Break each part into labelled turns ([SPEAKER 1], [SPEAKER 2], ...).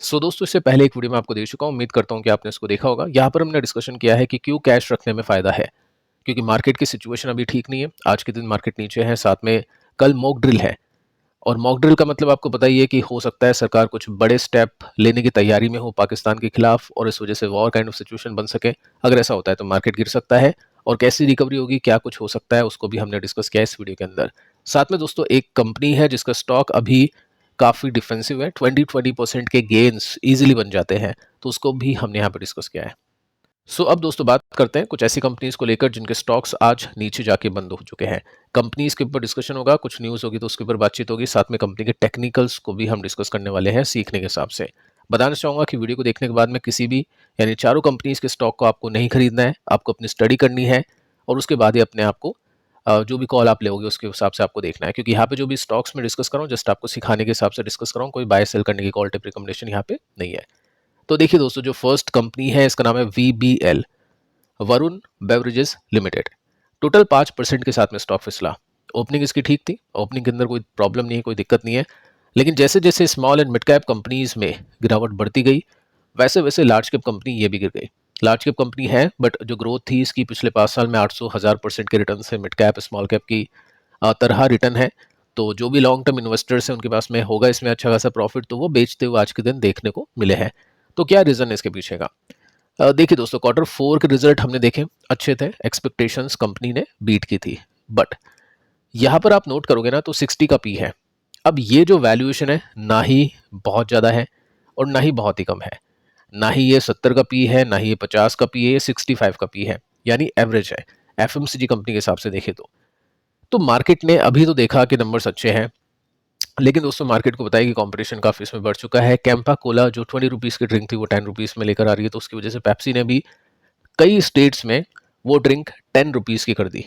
[SPEAKER 1] दोस्तों, इससे पहले एक वीडियो मैं आपको दे चुका हूँ, उम्मीद करता हूँ कि आपने इसको देखा होगा। यहाँ पर हमने डिस्कशन किया है कि क्यों कैश रखने में फ़ायदा है, क्योंकि मार्केट की सिचुएशन अभी ठीक नहीं है। आज के दिन मार्केट नीचे है, साथ में कल मॉक ड्रिल है। और मॉक ड्रिल का मतलब आपको पता ही है कि हो सकता है सरकार कुछ बड़े स्टेप लेने की तैयारी में हो पाकिस्तान के खिलाफ, और इस वजह से वॉर काइंड ऑफ सिचुएशन बन सके। अगर ऐसा होता है तो मार्केट गिर सकता है, और कैसी रिकवरी होगी, क्या कुछ हो सकता है, उसको भी हमने डिस्कस किया इस वीडियो के अंदर। साथ में दोस्तों एक कंपनी है जिसका स्टॉक अभी काफ़ी डिफेंसिव है, 20% के गेन्स इजीली बन जाते हैं, तो उसको भी हमने यहाँ पर डिस्कस किया है। अब दोस्तों बात करते हैं कुछ ऐसी कंपनीज को लेकर जिनके स्टॉक्स आज नीचे जाके बंद हो चुके हैं। कंपनीज के ऊपर डिस्कशन होगा, कुछ न्यूज़ होगी तो उसके ऊपर बातचीत होगी, साथ में कंपनी के टेक्निकल्स को भी हम डिस्कस करने वाले हैं सीखने के हिसाब से। बताना चाहूँगा कि वीडियो को देखने के बाद में किसी भी यानी चारों कंपनीज के स्टॉक को आपको नहीं खरीदना है, आपको अपनी स्टडी करनी है, और उसके बाद ही अपने आप को जो भी कॉल आप लोगे उसके हिसाब से आपको देखना है। क्योंकि यहाँ पे जो भी स्टॉक्स में डिस्कस कर रहा हूँ, जस्ट आपको सिखाने के हिसाब से डिस्कस कर रहा हूँ, कोई बाय सेल करने की कॉल टिप रिकमेंडेशन यहाँ पे नहीं है। तो देखिए दोस्तों, जो फर्स्ट कंपनी है इसका नाम है VBL, Varun beverages limited. Total 5% के साथ में स्टॉक फिसला। ओपनिंग इसकी ठीक थी, ओपनिंग के अंदर कोई प्रॉब्लम नहीं है, कोई दिक्कत नहीं है। लेकिन जैसे जैसे small and mid cap companies में गिरावट बढ़ती गई, वैसे वैसे लार्ज कैप कंपनी ये भी गिर गई। लार्ज कैप कंपनी है, बट जो ग्रोथ थी इसकी पिछले 5 साल में 800,000% के रिटर्न से मिड कैप स्मॉल कैप की तरह रिटर्न है। तो जो भी लॉन्ग टर्म इन्वेस्टर्स हैं उनके पास में होगा इसमें अच्छा खासा प्रॉफिट, तो वो बेचते हुए आज के दिन देखने को मिले हैं। तो क्या रीज़न है इसके पीछे का? देखिए दोस्तों, Q4 के रिजल्ट हमने देखे, अच्छे थे, एक्सपेक्टेशंस कंपनी ने बीट की थी। बट यहाँ पर आप नोट करोगे ना तो 60 का पी है। अब ये जो वैल्यूएशन है ना ही बहुत ज़्यादा है और ना ही बहुत ही कम है। ना ही ये 70 का पी है, ना ही ये 50 का पी है, ये 65 का पी है, यानी एवरेज है एफएमसीजी कंपनी के हिसाब से देखे तो मार्केट ने अभी तो देखा कि नंबर्स अच्छे हैं, लेकिन दोस्तों मार्केट को बताया कि कंपटीशन काफ़ी इसमें बढ़ चुका है। कैंपा कोला जो 20 रुपीज़ की ड्रिंक थी वो 10 रुपीज़ में लेकर आ रही है, तो उसकी वजह से पेप्सी ने भी कई स्टेट्स में वो ड्रिंक 10 रुपीज़ की कर दी।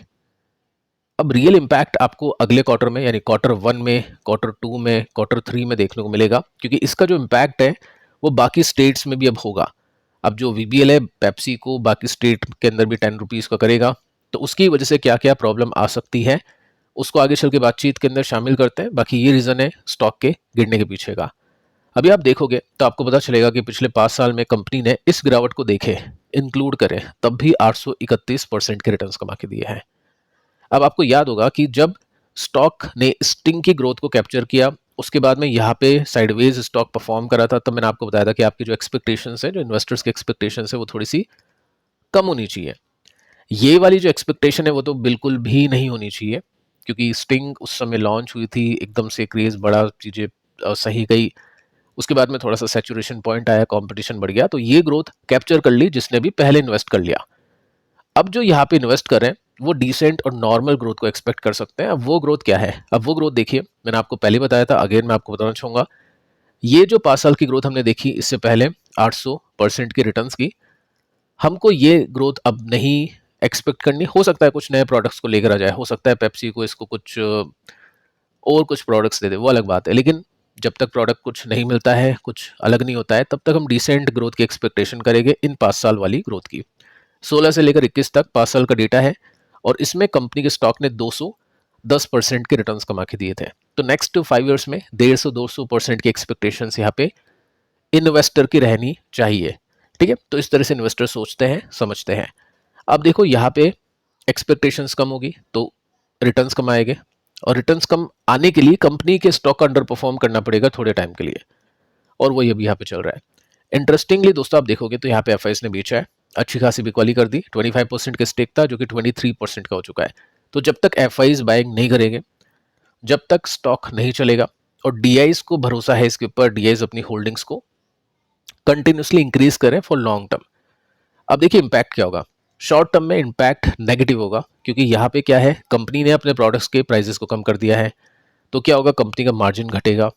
[SPEAKER 1] अब रियल इम्पैक्ट आपको अगले क्वार्टर में यानी Q1 में, Q2 में, Q3 में देखने को मिलेगा, क्योंकि इसका जो इम्पैक्ट है वो बाकी स्टेट्स में भी अब होगा। अब जो VBL है पेप्सी को बाकी स्टेट के अंदर भी 10 रुपीज़ का करेगा, तो उसकी वजह से क्या क्या प्रॉब्लम आ सकती है उसको आगे चल के बातचीत के अंदर शामिल करते हैं। बाकी ये रीज़न है स्टॉक के गिरने के पीछे का। अभी आप देखोगे तो आपको पता चलेगा कि पिछले 5 साल में कंपनी ने इस गिरावट को देखे, इंक्लूड करें, तब भी 831% के रिटर्न्स कमा के दिए हैं। अब आपको याद होगा कि जब स्टॉक ने स्टिंग की ग्रोथ को कैप्चर किया, उसके बाद में यहाँ पे साइडवेज स्टॉक परफॉर्म करा था, तब मैंने आपको बताया था कि आपकी जो एक्सपेक्टेशंस है, जो इन्वेस्टर्स की एक्सपेक्टेशंस है, वो थोड़ी सी कम होनी चाहिए। ये वाली जो एक्सपेक्टेशन है वो तो बिल्कुल भी नहीं होनी चाहिए, क्योंकि स्टिंग उस समय लॉन्च हुई थी, एकदम से क्रेज बड़ा, चीज़ें सही गई। उसके बाद में थोड़ा सा सैचुरेशन पॉइंट आया, कंपटीशन बढ़ गया, तो ये ग्रोथ कैप्चर कर ली जिसने भी पहले इन्वेस्ट कर लिया। अब जो यहाँ पे इन्वेस्ट कर रहे हैं वो डिसेंट और नॉर्मल ग्रोथ को एक्सपेक्ट कर सकते हैं। अब वो ग्रोथ क्या है? अब वो ग्रोथ देखिए, मैंने आपको पहले बताया था, अगेन मैं आपको बताना चाहूँगा, ये जो 5 साल की ग्रोथ हमने देखी इससे पहले 800% की रिटर्न्स की, हमको ये ग्रोथ अब नहीं एक्सपेक्ट करनी। हो सकता है कुछ नए प्रोडक्ट्स को लेकर आ जाए, हो सकता है पेप्सी को इसको कुछ और कुछ प्रोडक्ट्स दे दे, वो अलग बात है। लेकिन जब तक प्रोडक्ट कुछ नहीं मिलता है, कुछ अलग नहीं होता है, तब तक हम डिसेंट ग्रोथ की एक्सपेक्टेशन करेंगे इन 5 साल वाली ग्रोथ की। 16 से लेकर 21 तक 5 साल का डेटा है, और इसमें कंपनी के स्टॉक ने 210% के रिटर्न्स कमा के दिए थे। तो नेक्स्ट 5 ईयर्स में 150-200% की एक्सपेक्टेशन यहाँ पे इन्वेस्टर की रहनी चाहिए। ठीक है, तो इस तरह से इन्वेस्टर सोचते हैं, समझते हैं। अब देखो यहाँ पे एक्सपेक्टेशंस कम होगी तो रिटर्न्स कम आएंगे, और रिटर्न्स कम आने के लिए कंपनी के स्टॉक अंडर परफॉर्म करना पड़ेगा थोड़े टाइम के लिए, और वही अभी यहाँ पे चल रहा है। इंटरेस्टिंगली दोस्तों आप देखोगे तो यहाँ पे एफ ने बेचा है, अच्छी खासी बिकवाली कर दी। 25% का स्टेक था जो कि 23% का हो चुका है। तो जब तक एफ बाइंग नहीं करेंगे, जब तक स्टॉक नहीं चलेगा, और डी को भरोसा है इसके ऊपर, डी अपनी होल्डिंग्स को कंटिन्यूसली इंक्रीज करें फॉर लॉन्ग टर्म। अब देखिए इम्पैक्ट क्या होगा। शॉर्ट टर्म में इम्पैक्ट नेगेटिव होगा, क्योंकि यहाँ पे क्या है, कंपनी ने अपने प्रोडक्ट्स के प्राइसेस को कम कर दिया है। तो क्या होगा, कंपनी का मार्जिन घटेगा,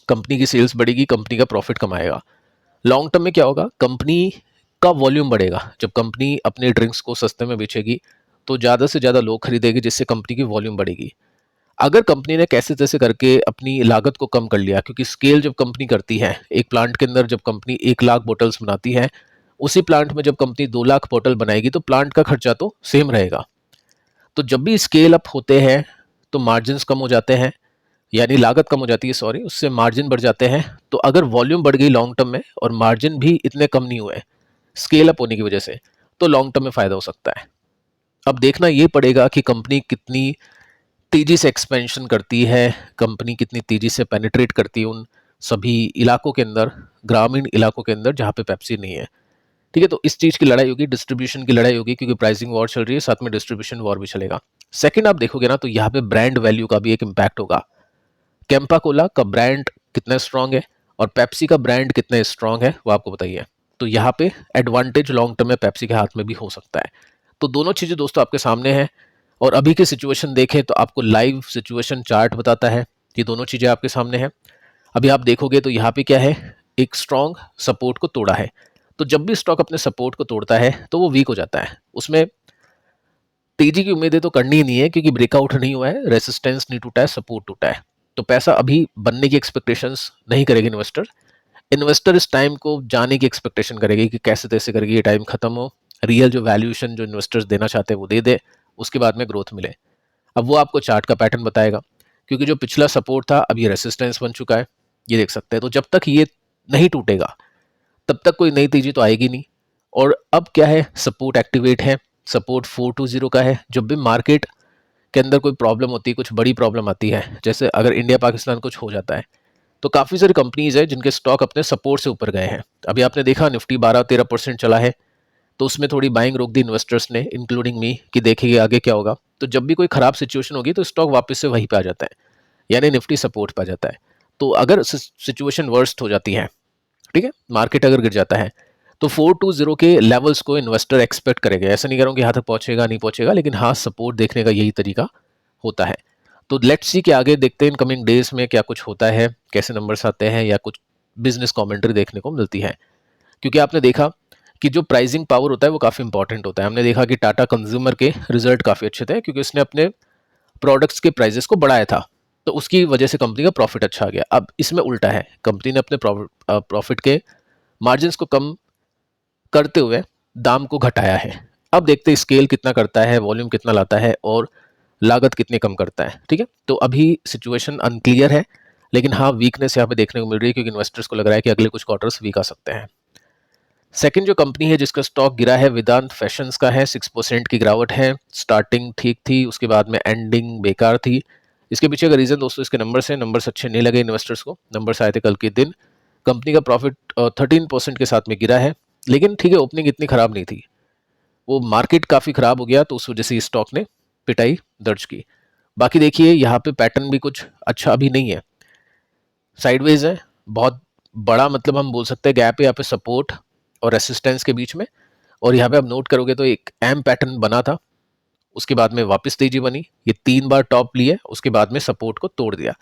[SPEAKER 1] कंपनी की सेल्स बढ़ेगी, कंपनी का प्रॉफिट कमाएगा। लॉन्ग टर्म में क्या होगा, कंपनी का वॉल्यूम बढ़ेगा। जब कंपनी अपने ड्रिंक्स को सस्ते में बेचेगी तो ज़्यादा से ज़्यादा लोग खरीदेगी, जिससे कंपनी की वॉल्यूम बढ़ेगी। अगर कंपनी ने कैसे तैसे करके अपनी लागत को कम कर लिया, क्योंकि स्केल जब कंपनी करती है, एक प्लांट के अंदर जब कंपनी 1 लाख बोटल्स बनाती है, उसी प्लांट में जब कंपनी 2 लाख बोतल बनाएगी तो प्लांट का खर्चा तो सेम रहेगा। तो जब भी स्केल अप होते हैं तो मार्जिन्स कम हो जाते हैं, यानी लागत कम हो जाती है, सॉरी, उससे मार्जिन बढ़ जाते हैं। तो अगर वॉल्यूम बढ़ गई लॉन्ग टर्म में और मार्जिन भी इतने कम नहीं हुए स्केल अप होने की वजह से, तो लॉन्ग टर्म में फायदा हो सकता है। अब देखना ये पड़ेगा कि कंपनी कितनी तेजी से एक्सपेंशन करती है, कंपनी कितनी तेजी से पेनिट्रेट करती है उन सभी इलाकों के अंदर, ग्रामीण इलाकों के अंदर जहाँ पे पेप्सी नहीं है। ठीक है, तो इस चीज़ की लड़ाई होगी, डिस्ट्रीब्यूशन की लड़ाई होगी, क्योंकि प्राइसिंग वॉर चल रही है, साथ में डिस्ट्रीब्यूशन वॉर भी चलेगा। सेकंड आप देखोगे ना, तो यहाँ पे ब्रांड वैल्यू का भी एक इम्पैक्ट होगा। कैंपा कोला का ब्रांड कितना स्ट्रांग है और पेप्सी का ब्रांड कितना स्ट्रांग है, वो आपको बताइए। तो यहाँ पे एडवांटेज लॉन्ग टर्म में पेप्सी के हाथ में भी हो सकता है। तो दोनों चीज़ें दोस्तों आपके सामने हैं, और अभी की सिचुएशन देखें तो आपको लाइव सिचुएशन चार्ट बताता है कि दोनों चीज़ें आपके सामने हैं। अभी आप देखोगे तो यहाँ पे क्या है, एक स्ट्रांग सपोर्ट को तोड़ा है। तो जब भी स्टॉक अपने सपोर्ट को तोड़ता है तो वो वीक हो जाता है, उसमें तेजी की उम्मीदें तो करनी ही नहीं है, क्योंकि ब्रेकआउट नहीं हुआ है, रेसिस्टेंस नहीं टूटा है, सपोर्ट टूटा है। तो पैसा अभी बनने की एक्सपेक्टेशंस नहीं करेगी इन्वेस्टर। इन्वेस्टर इस टाइम को जाने की एक्सपेक्टेशन करेगी कि कैसे तैसे करके ये टाइम खत्म हो, रियल जो वैल्यूएशन जो इन्वेस्टर्स देना चाहते हैं वो दे दे, उसके बाद में ग्रोथ मिले। अब वो आपको चार्ट का पैटर्न बताएगा, क्योंकि जो पिछला सपोर्ट था अब ये रेसिस्टेंस बन चुका है, ये देख सकते हैं। तो जब तक ये नहीं टूटेगा तब तक कोई नई तेजी तो आएगी नहीं। और अब क्या है, सपोर्ट एक्टिवेट है, सपोर्ट 420 का है। जब भी मार्केट के अंदर कोई प्रॉब्लम होती है, कुछ बड़ी प्रॉब्लम आती है, जैसे अगर इंडिया पाकिस्तान कुछ हो जाता है, तो काफ़ी सारी कंपनीज है जिनके स्टॉक अपने सपोर्ट से ऊपर गए हैं। अभी आपने देखा निफ्टी 12-13% चला है, तो उसमें थोड़ी बाइंग रोक दी इन्वेस्टर्स ने, इंक्लूडिंग मी, कि देखेंगे आगे क्या होगा। तो जब भी कोई खराब सिचुएशन होगी तो स्टॉक वापस से वहीं पे आ जाता है, यानी निफ्टी सपोर्ट पे आ जाता है। तो अगर सिचुएशन वर्स्ट हो जाती है, ठीक है, मार्केट अगर गिर जाता है, तो 420 के लेवल्स को इन्वेस्टर एक्सपेक्ट करेगा। ऐसा नहीं कह रहा हूं कि यहाँ तक पहुंचेगा नहीं पहुंचेगा, लेकिन हाँ, सपोर्ट देखने का यही तरीका होता है। तो लेट्स सी कि आगे देखते हैं इन कमिंग डेज में क्या कुछ होता है, कैसे नंबर्स आते हैं या कुछ बिजनेस कमेंट्री देखने को मिलती है। क्योंकि आपने देखा कि जो प्राइसिंग पावर होता है वो काफ़ी इंपॉर्टेंट होता है। हमने देखा कि टाटा कंज्यूमर के रिजल्ट काफ़ी अच्छे थे, क्योंकि उसने अपने प्रोडक्ट्स के प्राइजेस को बढ़ाया था, तो उसकी वजह से कंपनी का प्रॉफिट अच्छा आ गया। अब इसमें उल्टा है, कंपनी ने अपने प्रॉफिट के मार्जिन को कम करते हुए दाम को घटाया है। अब देखते हैं स्केल कितना करता है, वॉल्यूम कितना लाता है और लागत कितनी कम करता है। ठीक है, तो अभी सिचुएशन अनक्लियर है, लेकिन हाँ, वीकनेस यहाँ पे देखने को मिल रही है, क्योंकि इन्वेस्टर्स को लग रहा है कि अगले कुछ क्वार्टर्स वीक आ सकते हैं। सेकंड जो कंपनी है जिसका स्टॉक गिरा है, वेदांत फैशंस का है। 6% की गिरावट है। स्टार्टिंग ठीक थी, उसके बाद में एंडिंग बेकार थी। इसके पीछे का रीजन दोस्तों इसके नंबर्स हैं। नंबर्स अच्छे नहीं लगे इन्वेस्टर्स को, नंबर्स आए थे कल के दिन। कंपनी का प्रॉफिट 13% के साथ में गिरा है, लेकिन ठीक है, ओपनिंग इतनी खराब नहीं थी, वो मार्केट काफ़ी ख़राब हो गया, तो उस वजह से स्टॉक ने पिटाई दर्ज की। बाकी देखिए यहाँ पे पैटर्न भी कुछ अच्छा अभी नहीं है, साइडवेज है, बहुत बड़ा, मतलब हम बोल सकते हैं गैप है यहाँ पे सपोर्ट और रेसिस्टेंस के बीच में। और यहाँ पे आप नोट करोगे तो एक एम पैटर्न बना था, उसके बाद में वापस तेजी बनी, ये 3 बार टॉप लिए, उसके बाद में सपोर्ट को तोड़ दिया।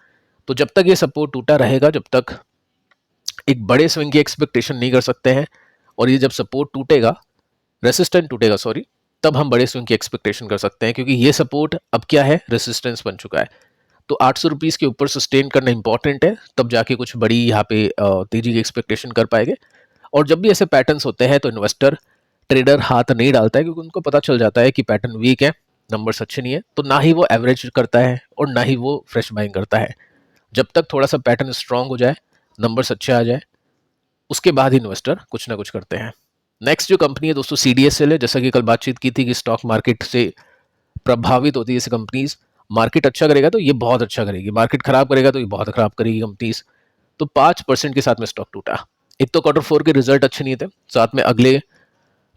[SPEAKER 1] तो जब तक ये सपोर्ट टूटा रहेगा, जब तक एक बड़े स्विंग की एक्सपेक्टेशन नहीं कर सकते हैं। और ये जब सपोर्ट टूटेगा, रेसिस्टेंट टूटेगा सॉरी, तब हम बड़े स्विंग की एक्सपेक्टेशन कर सकते हैं, क्योंकि ये सपोर्ट अब क्या है, रेसिस्टेंस बन चुका है। तो 800 रुपीज़ के ऊपर सस्टेन करना इंपॉर्टेंट है, तब जाके कुछ बड़ी यहाँ पे तेजी की एक्सपेक्टेशन कर पाएंगे। और जब भी ऐसे पैटर्न्स होते हैं तो इन्वेस्टर, ट्रेडर हाथ नहीं डालता है, क्योंकि उनको पता चल जाता है कि पैटर्न वीक है, नंबर्स अच्छे नहीं है, तो ना ही वो एवरेज करता है और ना ही वो फ्रेश बाइंग करता है। जब तक थोड़ा सा पैटर्न स्ट्रांग हो जाए, नंबर्स अच्छे आ जाए, उसके बाद ही इन्वेस्टर कुछ ना कुछ करते हैं। नेक्स्ट जो कंपनी है दोस्तों, CDSL है। जैसा कि कल बातचीत की थी कि स्टॉक मार्केट से प्रभावित होती है ऐसी कंपनीज। मार्केट अच्छा करेगा तो ये बहुत अच्छा करेगी, मार्केट खराब करेगा तो ये बहुत खराब करेगी कंपनीज। तो 5% के साथ में स्टॉक टूटा। एक तो Q4 के रिजल्ट अच्छे नहीं थे, साथ में अगले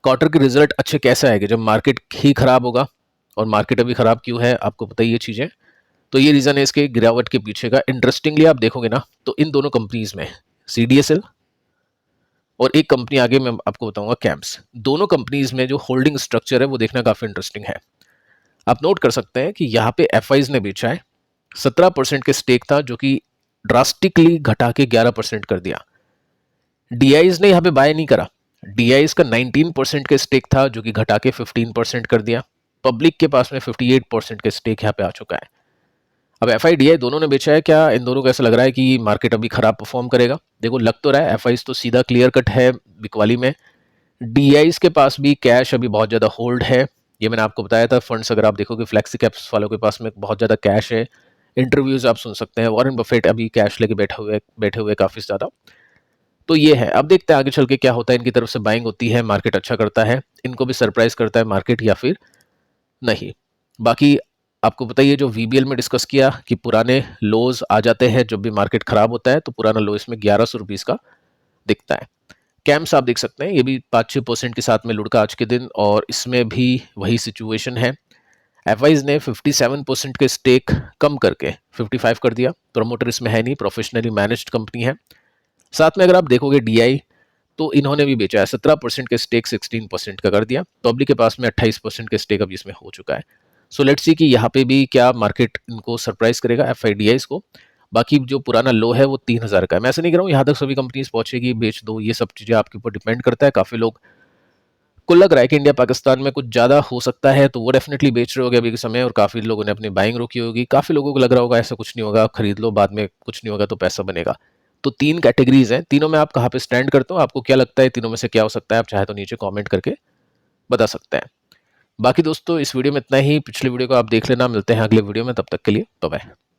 [SPEAKER 1] क्वार्टर के रिजल्ट अच्छे कैसे आएंगे जब मार्केट ही खराब होगा। और मार्केट अभी खराब क्यों है आपको पता ही ये चीज़ें। तो ये रीज़न है इसके गिरावट के पीछे का। इंटरेस्टिंगली आप देखोगे ना, तो इन दोनों कंपनीज में CDSL और एक कंपनी आगे मैं आपको बताऊंगा, कैम्प्स, दोनों कंपनीज में जो होल्डिंग स्ट्रक्चर है वो देखना काफ़ी इंटरेस्टिंग है। आप नोट कर सकते हैं कि यहाँ पे FIs ने बेचा है। 17% के स्टेक था, जो कि ड्रास्टिकली घटा के 11% कर दिया। DIs ने यहाँ पे बाय नहीं करा। DIs का 19% के स्टेक था, जो कि घटा के 15% कर दिया। पब्लिक के पास में 58% के स्टेक यहाँ पे आ चुका है। अब FI DI दोनों ने बेचा है। क्या इन दोनों को ऐसा लग रहा है कि मार्केट अभी खराब परफॉर्म करेगा? देखो, लग तो रहा है, FIs तो सीधा क्लियर कट है बिकवाली में। DIs के पास भी कैश अभी बहुत ज़्यादा होल्ड है। ये मैंने आपको बताया था, फंड्स अगर आप देखोगे फ्लेक्सी कैप्स वालों के पास में बहुत ज़्यादा कैश है, इंटरव्यूज आप सुन सकते हैं। वॉरेन बफेट अभी कैश लेके बैठे हुए काफ़ी ज़्यादा। तो ये है, अब देखते हैं आगे चल के क्या होता है। इनकी तरफ से बाइंग होती है, मार्केट अच्छा करता है, इनको भी सरप्राइज करता है मार्केट या फिर नहीं। बाकी आपको बताइए, जो वीबीएल में डिस्कस किया कि पुराने लोज आ जाते हैं जब भी मार्केट खराब होता है, तो पुराना लो इसमें 1100 रुपीज़ का दिखता है। कैम्स आप देख सकते हैं, ये भी 5-6% के साथ में लुढ़का आज के दिन, और इसमें भी वही सिचुएशन है। एफआईज ने 57% के स्टेक कम करके 55 कर दिया। प्रमोटर इसमें है नहीं, प्रोफेशनली मैनेज्ड कंपनी है। साथ में अगर आप देखोगे डीआई, तो इन्होंने भी बेचा है, 17% के स्टेक 16% का कर दिया। पब्लिक के पास में 28% के स्टेक अभी इसमें हो चुका है। सो लेट्स सी कि यहाँ पे भी क्या मार्केट इनको सरप्राइज करेगा एफआईडीआईज को। बाकी जो पुराना लो है वो 3000 का है। मैं ऐसे नहीं कह रहा हूँ यहाँ तक सभी कंपनीज पहुंचेगी, बेच दो, ये सब चीज़ें आपके ऊपर डिपेंड करता है। काफ़ी लोग को लग रहा है कि इंडिया पाकिस्तान में कुछ ज़्यादा हो सकता है, तो वो डेफिनेटली बेच रहे होंगे अभी के समय, और काफ़ी लोगों ने अपनी बाइंग रोकी होगी। काफ़ी लोगों को लग रहा होगा ऐसा कुछ नहीं होगा, खरीद लो, बाद में कुछ नहीं होगा तो पैसा बनेगा। तो 3 कैटेगरीज हैं, तीनों में आप कहाँ पे स्टैंड करते हो, आपको क्या लगता है तीनों में से क्या हो सकता है? आप चाहे तो नीचे कमेंट करके बता सकते हैं। बाकी दोस्तों, इस वीडियो में इतना ही। पिछले वीडियो को आप देख लेना। मिलते हैं अगले वीडियो में, तब तक के लिए बाय बाय।